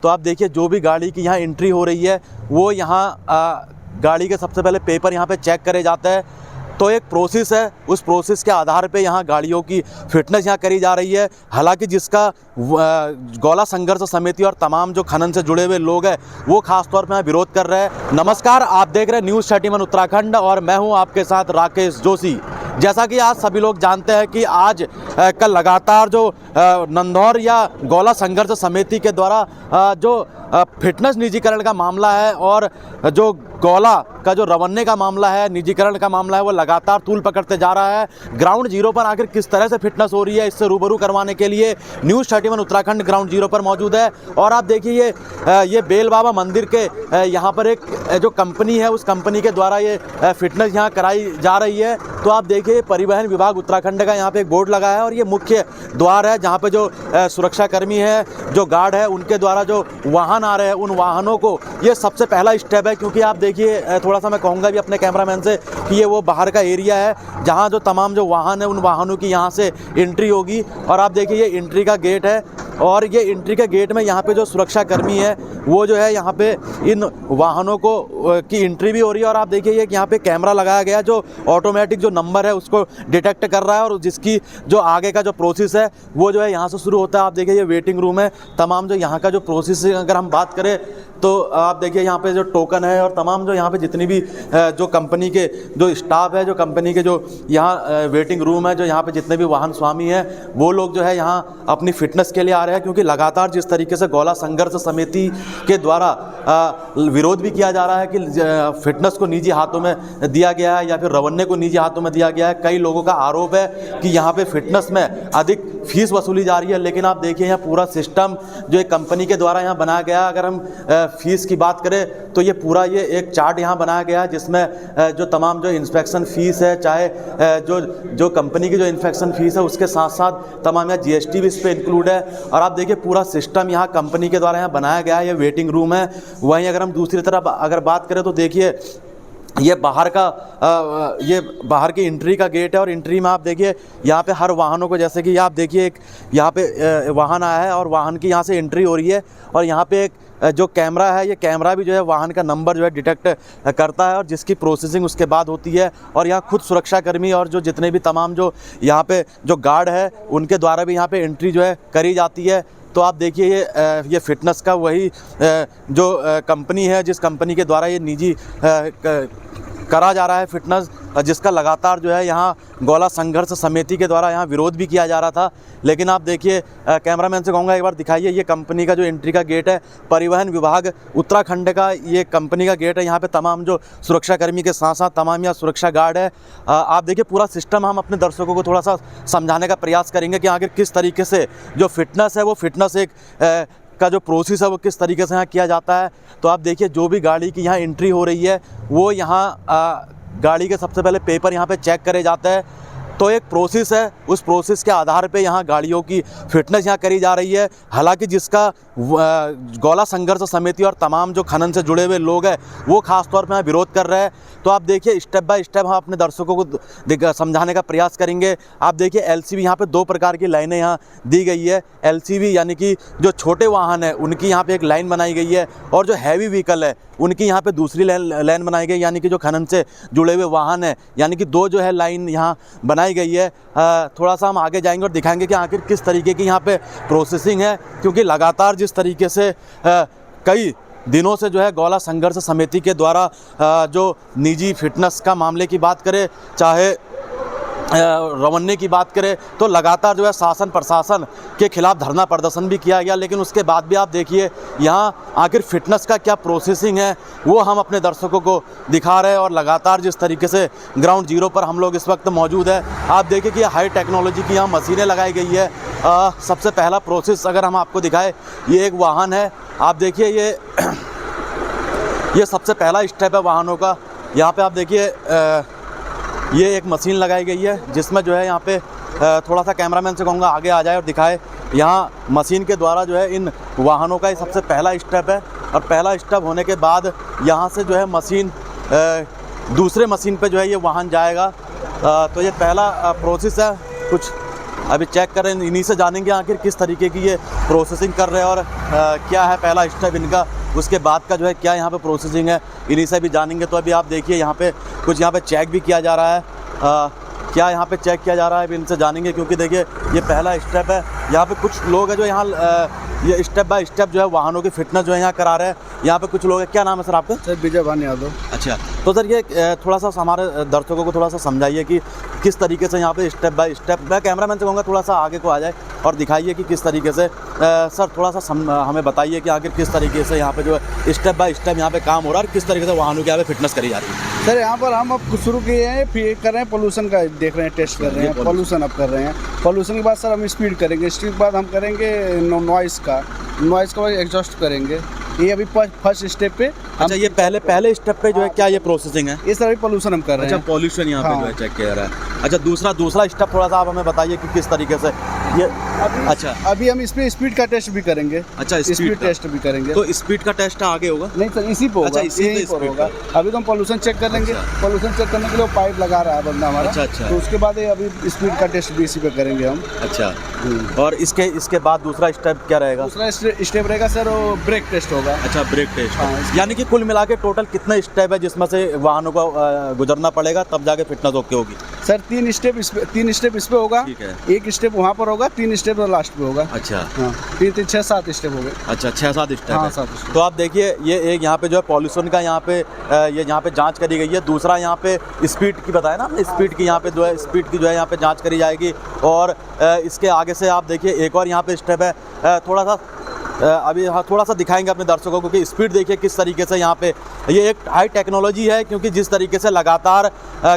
तो आप देखिए जो भी गाड़ी की यहाँ एंट्री हो रही है वो यहाँ गाड़ी के सबसे पहले पेपर यहाँ पे चेक करे जाते हैं। तो एक प्रोसेस है, उस प्रोसेस के आधार पे यहाँ गाड़ियों की फिटनेस यहाँ करी जा रही है। हालांकि जिसका गौला संघर्ष समिति और तमाम जो खनन से जुड़े हुए लोग हैं वो खास तौर पे यहाँ विरोध कर रहे हैं। नमस्कार, आप देख रहे हैं न्यूज़ 31 उत्तराखंड और मैं हूँ आपके साथ राकेश जोशी। जैसा कि आज सभी लोग जानते हैं कि आज कल लगातार जो नंदौर या गौला संघर्ष समिति के द्वारा जो फिटनेस निजीकरण का मामला है और जो गौला का जो रवन्ने का मामला है, निजीकरण का मामला है, वो लगातार तूल पकड़ते जा रहा है। ग्राउंड जीरो पर आखिर किस तरह से फिटनेस हो रही है, इससे रूबरू करवाने के लिए न्यूज़ 31 उत्तराखंड ग्राउंड जीरो पर मौजूद है। और आप देखिए ये बेल बाबा मंदिर के यहाँ पर एक जो कंपनी है उस कंपनी के द्वारा ये फिटनेस यहाँ कराई जा रही है। तो आप देखिए परिवहन विभाग उत्तराखंड का यहाँ पे एक बोर्ड लगा है और ये मुख्य द्वार है जहाँ पे जो सुरक्षाकर्मी है, जो गार्ड है, उनके द्वारा जो वाहन आ रहे हैं उन वाहनों को ये सबसे पहला स्टेप है। क्योंकि आप देखिए थोड़ा सा मैं कहूँगा भी अपने कैमरामैन से कि ये वो बाहर का एरिया है जहाँ जो तमाम जो वाहन है उन वाहनों की यहाँ से एंट्री होगी। और आप देखिए ये एंट्री का गेट है और ये एंट्री के गेट में यहाँ पे जो सुरक्षाकर्मी है वो जो है यहाँ पे इन वाहनों को की एंट्री भी हो रही है। और आप देखिए ये यहाँ पे कैमरा लगाया गया जो ऑटोमेटिक जो नंबर है उसको डिटेक्ट कर रहा है और जिसकी जो आगे का जो प्रोसेस है वो जो है यहाँ से शुरू होता है। आप देखिए ये वेटिंग रूम है, तमाम जो यहाँ का जो प्रोसेस है अगर हम बात करें तो आप देखिए यहाँ पे जो टोकन है और तमाम जो यहाँ पे जितनी भी जो कंपनी के जो स्टाफ है, जो कंपनी के जो यहाँ वेटिंग रूम है, जो यहाँ पे जितने भी वाहन स्वामी हैं वो लोग जो है यहाँ अपनी फिटनेस के लिए आ रहे हैं। क्योंकि लगातार जिस तरीके से गौला संघर्ष समिति के द्वारा विरोध भी किया जा रहा है कि फिटनेस को निजी हाथों में दिया गया है या फिर रवन्ने को निजी हाथों में दिया गया है। कई लोगों का आरोप है कि यहाँ पे फिटनेस में अधिक फीस वसूली जा रही है। लेकिन आप देखिए यहाँ पूरा सिस्टम जो एक कंपनी के द्वारा यहाँ बनाया गया, अगर हम फीस की बात करें तो ये पूरा ये एक चार्ट यहाँ बनाया गया है जिसमें जो तमाम जो इंस्पेक्शन फीस है, चाहे जो कंपनी की जो इंस्पेक्शन फीस है उसके साथ साथ तमाम यहाँ जीएसटी भी इस पर इंक्लूड है। और आप देखिए पूरा सिस्टम यहाँ कंपनी के द्वारा यहाँ बनाया गया है। ये वेटिंग रूम है। वहीं अगर हम दूसरी तरफ अगर बात करें तो देखिए ये बाहर की एंट्री का गेट है और एंट्री में आप देखिए यहाँ पे हर वाहनों को, जैसे कि आप देखिए एक यहाँ पे वाहन आया है और वाहन की यहाँ से एंट्री हो रही है और यहाँ पे एक जो कैमरा है, ये कैमरा भी जो है वाहन का नंबर जो है डिटेक्ट करता है और जिसकी प्रोसेसिंग उसके बाद होती है। और यहाँ खुद सुरक्षाकर्मी और जो जितने भी तमाम जो यहाँ पे जो गार्ड है उनके द्वारा भी यहाँ पे एंट्री जो है करी जाती है। तो आप देखिए ये फिटनेस का वही जो कंपनी है जिस कंपनी के द्वारा ये निजी करा जा रहा है फिटनेस, जिसका लगातार जो है यहाँ गौला संघर्ष समिति के द्वारा यहाँ विरोध भी किया जा रहा था। लेकिन आप देखिए कैमरामैन से कहूँगा एक बार दिखाइए ये कंपनी का जो एंट्री का गेट है, परिवहन विभाग उत्तराखंड का ये कंपनी का गेट है। यहाँ पे तमाम जो सुरक्षाकर्मी के साथ साथ तमाम यहाँ सुरक्षा गार्ड है। आप देखिए पूरा सिस्टम हम अपने दर्शकों को थोड़ा सा समझाने का प्रयास करेंगे कि आखिर किस तरीके से जो फिटनेस है वो फिटनेस एक का जो प्रोसेस है वो किस तरीके से यहाँ किया जाता है। तो आप देखिए जो भी गाड़ी की यहाँ एंट्री हो रही है वो यहाँ गाड़ी के सबसे पहले पेपर यहाँ पे चेक करे जाते हैं। तो एक प्रोसेस है, उस प्रोसेस के आधार पे यहाँ गाड़ियों की फिटनेस यहाँ करी जा रही है। हालांकि जिसका गौला संघर्ष समिति और तमाम जो खनन से जुड़े हुए लोग हैं वो खास तौर पे यहाँ विरोध कर रहे हैं। तो आप देखिए स्टेप बाय स्टेप हम अपने दर्शकों को समझाने का प्रयास करेंगे। आप देखिए एलसीवी यहाँ पे दो प्रकार की लाइनें यहाँ दी गई है। एलसीवी यानी कि जो छोटे वाहन है उनकी यहाँ पे एक लाइन बनाई गई है और जो हैवी व्हीकल है उनकी यहाँ पे दूसरी लाइन बनाई गई, यानी कि जो खनन से जुड़े हुए वाहन है, यानी कि दो जो है लाइन यहाँ बनाई गई है। थोड़ा सा हम आगे जाएंगे और दिखाएंगे कि आखिर किस तरीके की यहाँ पे प्रोसेसिंग है। क्योंकि लगातार जिस तरीके से कई दिनों से जो है गौला संघर्ष समिति के द्वारा जो निजी फिटनेस का मामले की बात करें, चाहे रवन्ने की बात करें, तो लगातार जो है शासन प्रशासन के खिलाफ धरना प्रदर्शन भी किया गया। लेकिन उसके बाद भी आप देखिए यहाँ आखिर फिटनेस का क्या प्रोसेसिंग है वो हम अपने दर्शकों को दिखा रहे हैं। और लगातार जिस तरीके से ग्राउंड जीरो पर हम लोग इस वक्त मौजूद है, आप देखिए कि हाई टेक्नोलॉजी की यहाँ मशीनें लगाई गई है। सबसे पहला प्रोसेस अगर हम आपको दिखाएं, ये एक वाहन है। आप देखिए ये सबसे पहला स्टेप है वाहनों का। यहाँ पे आप देखिए ये एक मशीन लगाई गई है जिसमें जो है यहाँ पे थोड़ा सा कैमरामैन से कहूँगा आगे आ जाए और दिखाए। यहाँ मशीन के द्वारा जो है इन वाहनों का ये सबसे पहला स्टेप है। और पहला स्टेप होने के बाद यहाँ से जो है मशीन दूसरे मशीन पे जो है ये वाहन जाएगा। तो ये पहला प्रोसेस है। कुछ अभी चेक कर रहे हैं, इन्हीं से जानेंगे आखिर किस तरीके की ये प्रोसेसिंग कर रहे हैं और क्या है पहला स्टेप इनका, उसके बाद का जो है क्या यहाँ पे प्रोसेसिंग है, इन्हीं से भी जानेंगे। तो अभी आप देखिए यहाँ पे कुछ यहाँ पे चेक भी किया जा रहा है, क्या यहाँ पे चेक किया जा रहा है अभी इनसे जानेंगे, क्योंकि देखिए ये पहला स्टेप है। यहाँ पे कुछ लोग हैं जो यहाँ ये स्टेप बाय स्टेप जो है वाहनों की फिटनेस जो है यहाँ करा रहे हैं। यहाँ पे कुछ लोग हैं, क्या नाम है सर आपका? सर विजय भान यादव। अच्छा, तो सर ये थोड़ा सा हमारे दर्शकों को थोड़ा सा समझाइए कि किस तरीके से यहाँ पे स्टेप बाय स्टेप, मैं कैमरामैन से कहूँगा थोड़ा सा आगे को आ जाए और दिखाइए कि किस तरीके से सर थोड़ा सा हमें बताइए कि आखिर किस तरीके से यहाँ पे जो है स्टेप बाय स्टेप यहाँ पे काम हो रहा है और किस तरीके से वाहनों की यहाँ पे फिटनेस करी जा रही है। सर यहाँ पर हम अब शुरू किए हैं, फिर कर रहे हैं पोल्यूशन का, देख रहे हैं, टेस्ट कर रहे हैं, पोल्यूशन अब कर रहे हैं। पोल्यूशन के बाद सर हम स्पीड करेंगे, स्पीड के बाद हम करेंगे नॉइस का बाद एग्जॉस्ट करेंगे। ये अभी फर्स्ट स्टेप पे। अच्छा, ये पहले स्टेप पे जो है क्या ये प्रोसेसिंग है? ये सर अभी पोल्यूशन हम कर रहे हैं। अच्छा, पोल्यूशन यहाँ पे जो है चेक किया रहा है। अच्छा, दूसरा स्टेप थोड़ा सा आप हमें बताइए कि किस तरीके से ये अच्छा अभी हम इस पे स्पीड का टेस्ट भी करेंगे। अच्छा, स्पीड टेस्ट भी करेंगे। तो स्पीड का टेस्ट आगे होगा? नहीं सर, इसी पे होगा। अच्छा, इसी पे होगा। अभी तो हम पोल्यूशन चेक कर लेंगे। पोल्यूशन चेक करने के लिए पाइप लगा रहा है बंदा हमारा। अच्छा, तो उसके बाद अभी स्पीड का टेस्ट भी इसी पे करेंगे हम। अच्छा, और इसके बाद दूसरा स्टेप क्या रहेगा? दूसरा स्टेप रहेगा सर वो ब्रेक टेस्ट होगा। अच्छा, ब्रेक टेस्ट। यानी कि कुल मिला के टोटल कितने स्टेप है जिसमें से वाहनों को गुजरना पड़ेगा तब जाके फिटनेस ओके होगी? सर 3 स्टेप इस पे होगा, एक स्टेप वहाँ पर होगा, 3 स्टेप लास्ट पे होगा। अच्छा, हाँ, 3 6 7 स्टेप हो गए। अच्छा, 6-7 स्टेप। हाँ, है। तो आप देखिए ये एक यहाँ पे जो है पॉल्यूशन का यहाँ पे ये यहाँ पे जांच करी गई है। दूसरा यहाँ पे स्पीड की बताया ना हमने, स्पीड की यहाँ पे जो है स्पीड की जो है यहाँ पे जांच करी जाएगी। और इसके आगे से आप देखिए एक और यहाँ पे स्टेप है, थोड़ा सा अभी थोड़ा सा दिखाएंगे अपने दर्शकों को कि स्पीड देखिए किस तरीके से यहाँ पे ये एक हाई टेक्नोलॉजी है, क्योंकि जिस तरीके से लगातार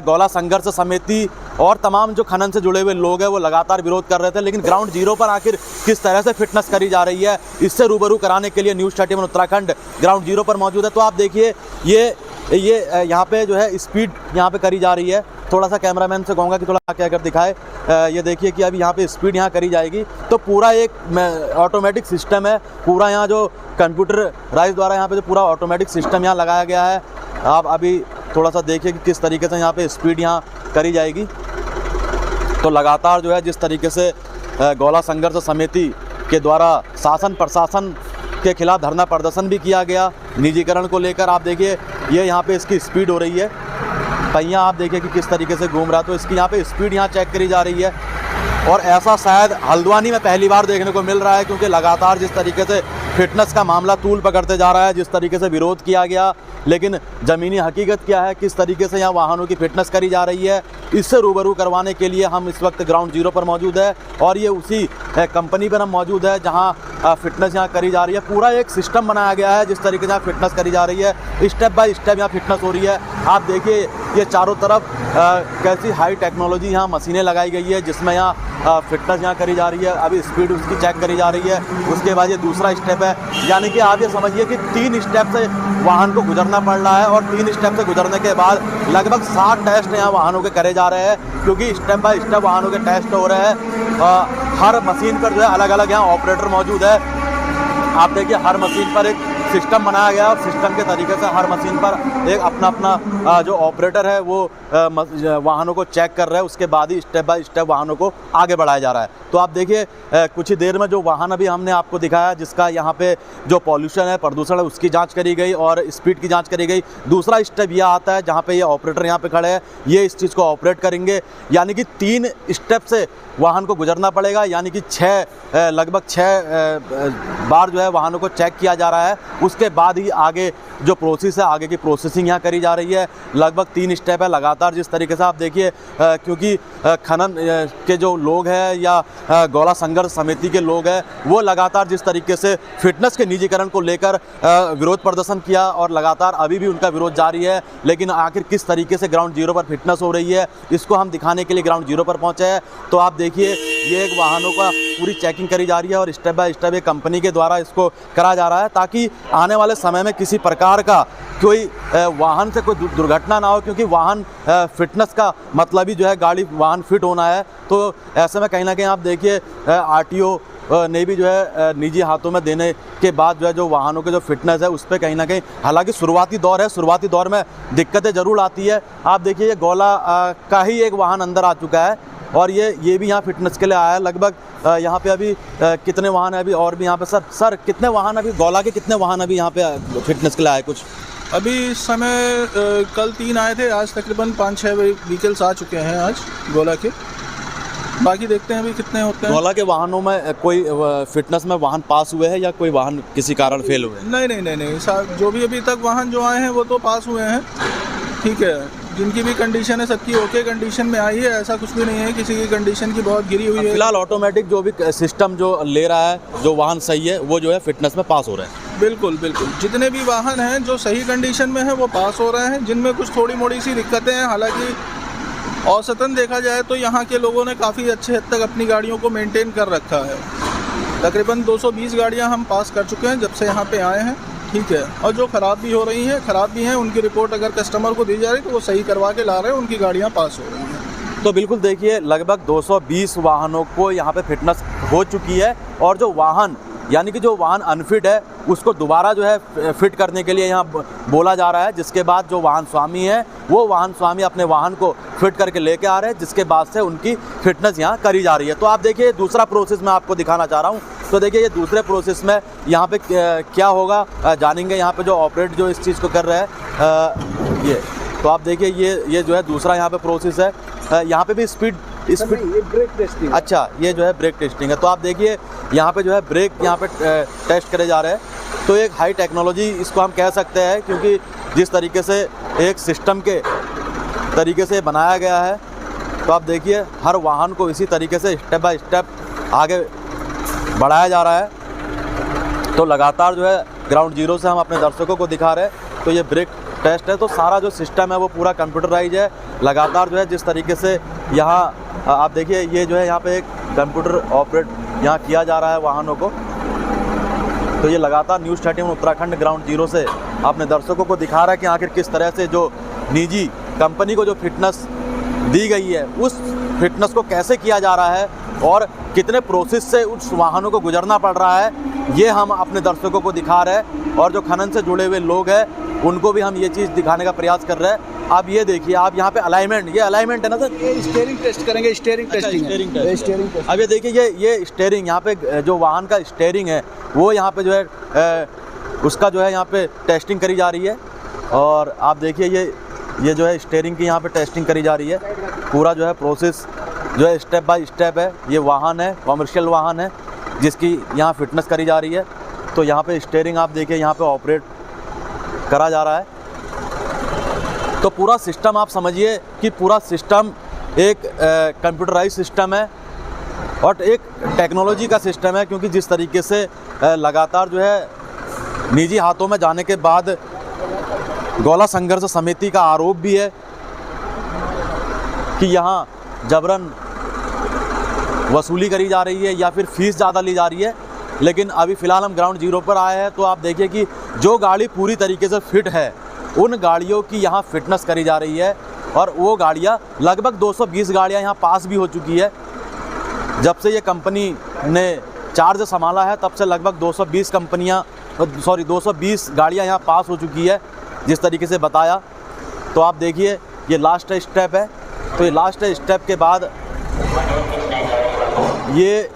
गौला संघर्ष समिति और तमाम जो खनन से जुड़े हुए लोग हैं वो लगातार विरोध कर रहे थे, लेकिन ग्राउंड जीरो पर आखिर किस तरह से फिटनेस करी जा रही है इससे रूबरू कराने के लिए न्यूज़ 31 उत्तराखंड ग्राउंड जीरो पर मौजूद है। तो आप देखिए ये यहाँ पे जो है स्पीड यहाँ पे करी जा रही है। थोड़ा सा कैमरामैन से कहूँगा कि थोड़ा आके अगर दिखाए, ये देखिए कि अभी यहाँ पे स्पीड यहाँ करी जाएगी। तो पूरा एक ऑटोमेटिक सिस्टम है, पूरा यहाँ जो कंप्यूटराइज द्वारा यहाँ पे जो पूरा ऑटोमेटिक सिस्टम यहाँ लगाया गया है। आप अभी थोड़ा सा देखिए कि किस तरीके से यहाँ पे स्पीड यहाँ करी जाएगी। तो लगातार जो है जिस तरीके से गौला संघर्ष समिति के द्वारा शासन प्रशासन के खिलाफ धरना प्रदर्शन भी किया गया निजीकरण को लेकर। आप देखिए ये यहाँ पे इसकी स्पीड हो रही है, पहिया आप देखिए कि किस तरीके से घूम रहा है। तो इसकी यहाँ पे स्पीड यहाँ चेक करी जा रही है और ऐसा शायद हल्द्वानी में पहली बार देखने को मिल रहा है, क्योंकि लगातार जिस तरीके से फिटनेस का मामला तूल पकड़ते जा रहा है, जिस तरीके से विरोध किया गया, लेकिन ज़मीनी हकीकत क्या है, किस तरीके से यहाँ वाहनों की फिटनेस करी जा रही है, इससे रूबरू करवाने के लिए हम इस वक्त ग्राउंड जीरो पर मौजूद है। और ये उसी कंपनी पर हम मौजूद है जहाँ फिटनेस यहाँ करी जा रही है। पूरा एक सिस्टम बनाया गया है जिस तरीके से यहाँ फिटनेस करी जा रही है, स्टेप बाय स्टेप यहाँ फिटनेस हो रही है। आप देखिए ये चारों तरफ कैसी हाई टेक्नोलॉजी यहाँ मशीनें लगाई गई है जिसमें यहाँ फिटनेस यहाँ करी जा रही है। अभी स्पीड उसकी चेक करी जा रही है। उसके बाद ये दूसरा स्टेप है, यानी कि आप ये समझिए कि 3 स्टेप से वाहन को गुजरना पड़ रहा है और 3 स्टेप से गुजरने के बाद लगभग 60 टेस्ट यहाँ वाहनों के करे जा रहे हैं, क्योंकि स्टेप बाय स्टेप वाहनों के टेस्ट हो रहे हैं। हर मशीन पर जो है अलग अलग यहाँ ऑपरेटर मौजूद है। आप देखिए हर मशीन पर एक सिस्टम बनाया गया और सिस्टम के तरीके से हर मशीन पर एक अपना जो ऑपरेटर है वो वाहनों को चेक कर रहा है। उसके बाद ही स्टेप बाय स्टेप वाहनों को आगे बढ़ाया जा रहा है। तो आप देखिए कुछ ही देर में जो वाहन अभी हमने आपको दिखाया जिसका यहाँ पे जो पॉल्यूशन है, प्रदूषण है, उसकी जांच करी गई और स्पीड की जांच करी गई। दूसरा स्टेप यह आता है जहाँ पे ये ऑपरेटर यहाँ पे खड़े हैं, ये इस चीज़ को ऑपरेट करेंगे, यानी कि 3 स्टेप से वाहन को गुजरना पड़ेगा, यानी कि लगभग 6 बार जो है वाहनों को चेक किया जा रहा है। उसके बाद ही आगे जो प्रोसेस है, आगे की प्रोसेसिंग यहाँ करी जा रही है। लगभग 3 स्टेप है लगातार जिस तरीके से आप देखिए, क्योंकि खनन के जो लोग हैं या गौला संघर्ष समिति के लोग हैं वो लगातार जिस तरीके से फिटनेस के निजीकरण को लेकर विरोध प्रदर्शन किया और लगातार अभी भी उनका विरोध जारी है। लेकिन आखिर किस तरीके से ग्राउंड जीरो पर फिटनेस हो रही है इसको हम दिखाने के लिए ग्राउंड जीरो पर पहुँचे हैं। तो आप देखिए ये एक वाहनों का पूरी चेकिंग करी जा रही है और स्टेप बाय स्टेप एक कंपनी के द्वारा इसको करा जा रहा है, ताकि आने वाले समय में किसी प्रकार का कोई वाहन से कोई दुर्घटना ना हो, क्योंकि वाहन फिटनेस का मतलब ही जो है गाड़ी वाहन फिट होना है। तो ऐसे में कहीं ना कहीं आप देखिए आरटीओ ने भी जो है निजी हाथों में देने के बाद जो है जो वाहनों के जो फिटनेस है उस पर कहीं ना कहीं, हालांकि शुरुआती दौर है, शुरुआती दौर में दिक्कतें ज़रूर आती है। आप देखिए ये गौला का ही एक वाहन अंदर आ चुका है, और ये भी यहाँ फिटनेस के लिए आया है। लगभग यहाँ पे अभी कितने वाहन है अभी और भी यहाँ पे सर कितने वाहन अभी गौला के कितने वाहन अभी यहाँ पे फिटनेस के लिए आए कुछ? अभी इस समय कल 3 आए थे, आज तकरीबन 5-6 व्हीकल्स आ चुके हैं आज गोला के। बाकी देखते हैं अभी कितने होते हैं। गौला के वाहनों में कोई फिटनेस में वाहन पास हुए हैं या कोई वाहन किसी कारण फेल हुए हैं? नहीं, जो भी अभी तक वाहन जो आए हैं वो तो पास हुए हैं, ठीक है। जिनकी भी कंडीशन है सबकी ओके कंडीशन में आई है, ऐसा कुछ भी नहीं है किसी की कंडीशन की बहुत गिरी हुई है। फिलहाल ऑटोमेटिक जो भी सिस्टम जो ले रहा है, जो वाहन सही है वो जो है फिटनेस में पास हो रहे हैं। बिल्कुल, जितने भी वाहन हैं जो सही कंडीशन में हैं वो पास हो रहे हैं। जिनमें कुछ थोड़ी मोड़ी सी दिक्कतें हैं, हालांकि औसतन देखा जाए तो यहाँ के लोगों ने काफ़ी अच्छे हद तक अपनी गाड़ियों को मेंटेन कर रखा है। तकरीबन 220 गाड़ियाँ हम पास कर चुके हैं जब से यहाँ पे आए हैं, ठीक है। और जो ख़राब भी हो रही हैं, ख़राब भी हैं, उनकी रिपोर्ट अगर कस्टमर को दी जा रही है तो वो सही करवा के ला रहे हैं, उनकी गाड़ियाँ पास हो रही हैं। तो बिल्कुल देखिए लगभग 220 वाहनों को यहाँ पे फिटनेस हो चुकी है और जो वाहन यानी कि जो वाहन अनफिट है उसको दोबारा जो है फिट करने के लिए यहाँ बोला जा रहा है, जिसके बाद जो वाहन स्वामी है वो वाहन स्वामी अपने वाहन को फिट करके लेके आ रहे हैं, जिसके बाद से उनकी फिटनेस यहाँ करी जा रही है। तो आप देखिए दूसरा प्रोसेस मैं आपको दिखाना चाह रहा हूँ। तो देखिए ये दूसरे प्रोसेस में यहाँ पे क्या होगा जानेंगे यहाँ पे जो ऑपरेट जो इस चीज़ को कर रहे हैं ये। तो आप देखिए ये जो है दूसरा यहाँ पे प्रोसेस है। यहाँ पे भी स्पीड ये ब्रेक टेस्टिंग। अच्छा, ये जो है ब्रेक टेस्टिंग है। तो आप देखिए यहाँ पे जो है ब्रेक यहाँ पे टेस्ट करे जा रहे हैं। तो एक हाई टेक्नोलॉजी इसको हम कह सकते हैं, क्योंकि जिस तरीके से एक सिस्टम के तरीके से बनाया गया है। तो आप देखिए हर वाहन को इसी तरीके से स्टेप बाय स्टेप आगे बढ़ाया जा रहा है। तो लगातार जो है ग्राउंड जीरो से हम अपने दर्शकों को दिखा रहे हैं। तो ये ब्रेक टेस्ट है, तो सारा जो सिस्टम है वो पूरा कंप्यूटराइज है। लगातार जो है जिस तरीके से यहाँ आप देखिए ये जो है यहाँ पे एक कंप्यूटर ऑपरेट यहाँ किया जा रहा है वाहनों को। तो ये लगातार न्यूज़ 31 उत्तराखंड ग्राउंड जीरो से अपने दर्शकों को दिखा रहा है कि आखिर किस तरह से जो निजी कंपनी को जो फिटनेस दी गई है उस फिटनेस को कैसे किया जा रहा है और कितने प्रोसेस से उस वाहनों को गुजरना पड़ रहा है, ये हम अपने दर्शकों को दिखा रहे हैं। और जो खनन से जुड़े हुए लोग हैं उनको भी हम ये चीज़ दिखाने का प्रयास कर रहे हैं। आप ये देखिए, आप यहाँ पे अलाइनमेंट, ये अलाइनमेंट है ना सर? ये स्टीयरिंग टेस्ट करेंगे, स्टीयरिंग टेस्टिंग है। Steering test. अब ये देखिए ये स्टीयरिंग यहाँ पे जो वाहन का स्टीयरिंग है वो यहाँ पे जो है उसका जो है यहाँ पे टेस्टिंग करी जा रही है। और आप देखिए ये जो है स्टीयरिंग की यहाँ पे टेस्टिंग करी जा रही है। पूरा जो है प्रोसेस जो है स्टेप बाय स्टेप है। ये वाहन है, कॉमर्शियल वाहन है जिसकी यहाँ फिटनेस करी जा रही है। तो यहाँ पे स्टीयरिंग आप देखिए यहाँ पे ऑपरेट करा जा रहा है। तो पूरा सिस्टम आप समझिए कि पूरा सिस्टम एक कंप्यूटराइज सिस्टम है और एक टेक्नोलॉजी का सिस्टम है, क्योंकि जिस तरीके से लगातार जो है निजी हाथों में जाने के बाद गौला संघर्ष समिति का आरोप भी है कि यहाँ जबरन वसूली करी जा रही है या फिर फीस ज़्यादा ली जा रही है। लेकिन अभी फ़िलहाल हम ग्राउंड जीरो पर आए हैं। तो आप देखिए कि जो गाड़ी पूरी तरीके से फिट है उन गाड़ियों की यहाँ फिटनेस करी जा रही है। और वो गाड़ियाँ लगभग 220 गाड़ियाँ यहाँ पास भी हो चुकी है। जब से ये कंपनी ने चार्ज संभाला है तब से लगभग 220 गाड़ियाँ यहाँ पास हो चुकी है, जिस तरीके से बताया। तो आप देखिए ये लास्ट स्टेप है। तो ये लास्ट स्टेप के बाद ये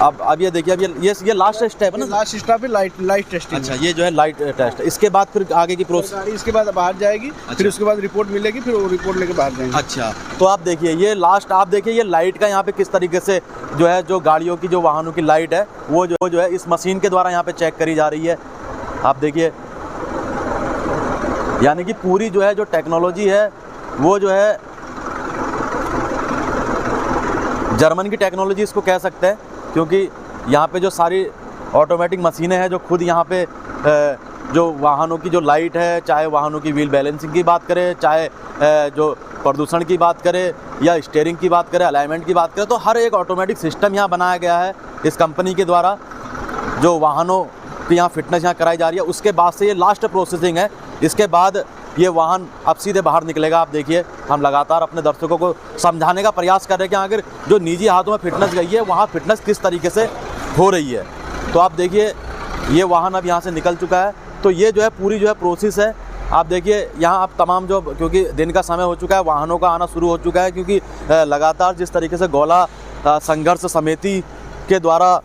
अब ये देखिए, अब ये लास्ट स्टेप है ना? लास्ट स्टेप है लाइट टेस्टिंग। अच्छा, ये जो है लाइट टेस्ट। इसके बाद फिर आगे की प्रोसेस, गाड़ी इसके बाद बाहर जाएगी। अच्छा। फिर उसके बाद रिपोर्ट मिलेगी, फिर वो रिपोर्ट लेके बाहर जाएंगे। अच्छा, तो आप देखिए ये लास्ट, आप देखिए ये लाइट का यहाँ पे किस तरीके से जो है जो गाड़ियों की जो वाहनों की लाइट है वो जो है इस मशीन के द्वारा यहाँ पे चेक करी जा रही है। आप देखिए यानी कि पूरी जो है जो टेक्नोलॉजी है वो जो है जर्मन की टेक्नोलॉजी इसको कह सकते हैं, क्योंकि यहाँ पे जो सारी ऑटोमेटिक मशीनें हैं जो खुद यहाँ पे जो वाहनों की जो लाइट है, चाहे वाहनों की व्हील बैलेंसिंग की बात करें, चाहे जो प्रदूषण की बात करें या स्टीयरिंग की बात करें, अलाइनमेंट की बात करें, तो हर एक ऑटोमेटिक सिस्टम यहाँ बनाया गया है इस कंपनी के द्वारा। जो वाहनों की यहाँ फिटनेस यहाँ कराई जा रही है, उसके बाद से ये लास्ट प्रोसेसिंग है। इसके बाद ये वाहन अब सीधे बाहर निकलेगा। आप देखिए हम लगातार अपने दर्शकों को समझाने का प्रयास कर रहे हैं कि अगर जो निजी हाथों में फिटनेस गई है वहाँ फिटनेस किस तरीके से हो रही है। तो आप देखिए ये वाहन अब यहाँ से निकल चुका है। तो ये जो है पूरी जो है प्रोसेस है आप देखिए यहाँ आप तमाम जो, क्योंकि दिन का समय हो चुका है, वाहनों का आना शुरू हो चुका है, क्योंकि लगातार जिस तरीके से गौला संघर्ष समिति के द्वारा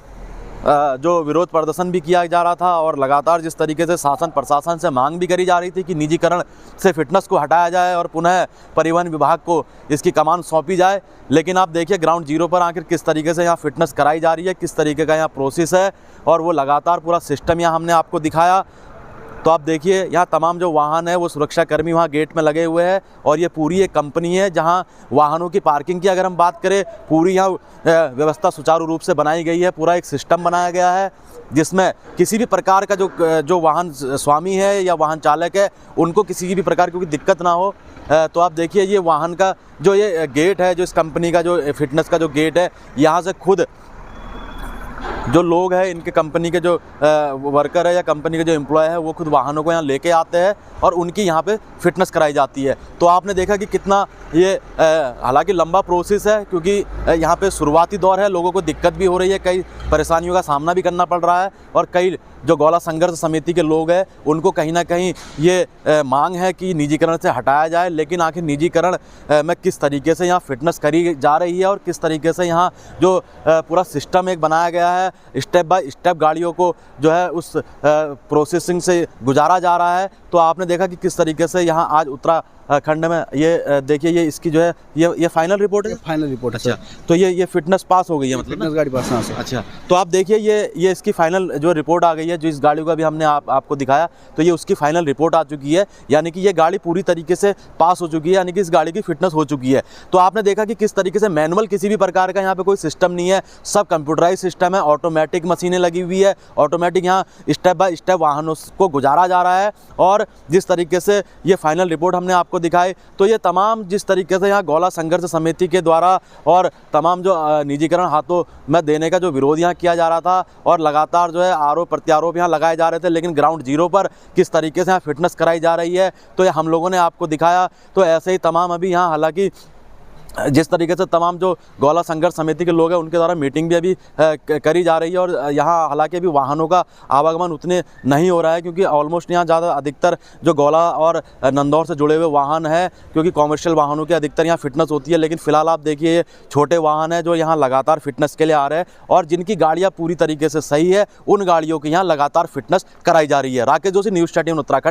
जो विरोध प्रदर्शन भी किया जा रहा था और लगातार जिस तरीके से शासन प्रशासन से मांग भी करी जा रही थी कि निजीकरण से फिटनेस को हटाया जाए और पुनः परिवहन विभाग को इसकी कमान सौंपी जाए, लेकिन आप देखिए ग्राउंड जीरो पर आकर किस तरीके से यहाँ फिटनेस कराई जा रही है, किस तरीके का यहाँ प्रोसेस है और वो लगातार पूरा सिस्टम यहाँ हमने आपको दिखाया। तो आप देखिए यहाँ तमाम जो वाहन है वो सुरक्षाकर्मी वहाँ गेट में लगे हुए हैं और ये पूरी एक कंपनी है जहाँ वाहनों की पार्किंग की अगर हम बात करें, पूरी यहाँ व्यवस्था सुचारू रूप से बनाई गई है, पूरा एक सिस्टम बनाया गया है जिसमें किसी भी प्रकार का जो वाहन स्वामी है या वाहन चालक है उनको किसी भी प्रकार की कोई दिक्कत ना हो। तो आप देखिए ये वाहन का जो ये गेट है, जो इस कंपनी का जो फिटनेस का जो गेट है, यहाँ से खुद जो लोग हैं इनके कंपनी के जो वर्कर है या कंपनी के जो एम्प्लॉय है वो खुद वाहनों को यहाँ लेके आते हैं और उनकी यहाँ पे फिटनेस कराई जाती है। तो आपने देखा कि कितना ये हालांकि लंबा प्रोसेस है, क्योंकि यहाँ पे शुरुआती दौर है, लोगों को दिक्कत भी हो रही है, कई परेशानियों का सामना भी करना पड़ रहा है और कई जो गौला संघर्ष समिति के लोग हैं उनको कहीं ना कहीं ये मांग है कि निजीकरण से हटाया जाए। लेकिन आखिर निजीकरण में किस तरीके से यहाँ फिटनेस करी जा रही है और किस तरीके से यहाँ जो पूरा सिस्टम एक बनाया गया है, स्टेप बाय स्टेप गाड़ियों को जो है उस प्रोसेसिंग से गुजारा जा रहा है। तो आपने देखा कि किस तरीके से यहाँ आज उत्तराखंड में ये देखिए ये इसकी जो है ये फाइनल रिपोर्ट है। फाइनल रिपोर्ट है अच्छा, तो ये फिटनेस पास हो गई है, मतलब फिटनेस गाड़ी पास। हाँ सर। अच्छा, तो आप देखिए ये इसकी फाइनल जो रिपोर्ट आ गई है, जो इस गाड़ी को अभी हमने आपको दिखाया, तो ये उसकी फाइनल रिपोर्ट आ चुकी है, यानी कि ये गाड़ी पूरी तरीके से पास हो चुकी है, यानी कि इस गाड़ी की फिटनेस हो चुकी है। तो आपने देखा कि किस तरीके से मैनुअल किसी भी प्रकार का यहाँ पे कोई सिस्टम नहीं है, सब कंप्यूटराइज सिस्टम है, ऑटोमेटिक मशीनें लगी हुई है, ऑटोमेटिक यहाँ स्टेप बाय स्टेप वाहनों को गुजारा जा रहा है। और जिस तरीके से ये फाइनल रिपोर्ट हमने आपको दिखाई, तो ये तमाम जिस तरीके से यहाँ गौला संघर्ष समिति के द्वारा और तमाम जो निजीकरण हाथों में देने का जो विरोध यहाँ किया जा रहा था और लगातार जो है आरोप प्रत्यारोप यहाँ लगाए जा रहे थे, लेकिन ग्राउंड जीरो पर किस तरीके से यहाँ फिटनेस कराई जा रही है, तो ये हम लोगों ने आपको दिखाया। तो ऐसे ही तमाम अभी यहाँ हालांकि जिस तरीके से तमाम जो गौला संघर्ष समिति के लोग हैं उनके द्वारा मीटिंग भी अभी करी जा रही है और यहाँ हालांकि अभी वाहनों का आवागमन उतने नहीं हो रहा है, क्योंकि ऑलमोस्ट यहाँ ज़्यादा अधिकतर जो गौला और नंदौर से जुड़े हुए वाहन हैं, क्योंकि कॉमर्शियल वाहनों की अधिकतर यहाँ फिटनेस होती है। लेकिन फिलहाल आप देखिए ये छोटे वाहन हैं जो यहाँ लगातार फिटनेस के लिए आ रहे हैं और जिनकी गाड़ियाँ पूरी तरीके से सही है उन गाड़ियों की यहाँ लगातार फिटनेस कराई जा रही है। राकेश जोशी, न्यूज़ 18 उत्तराखंड।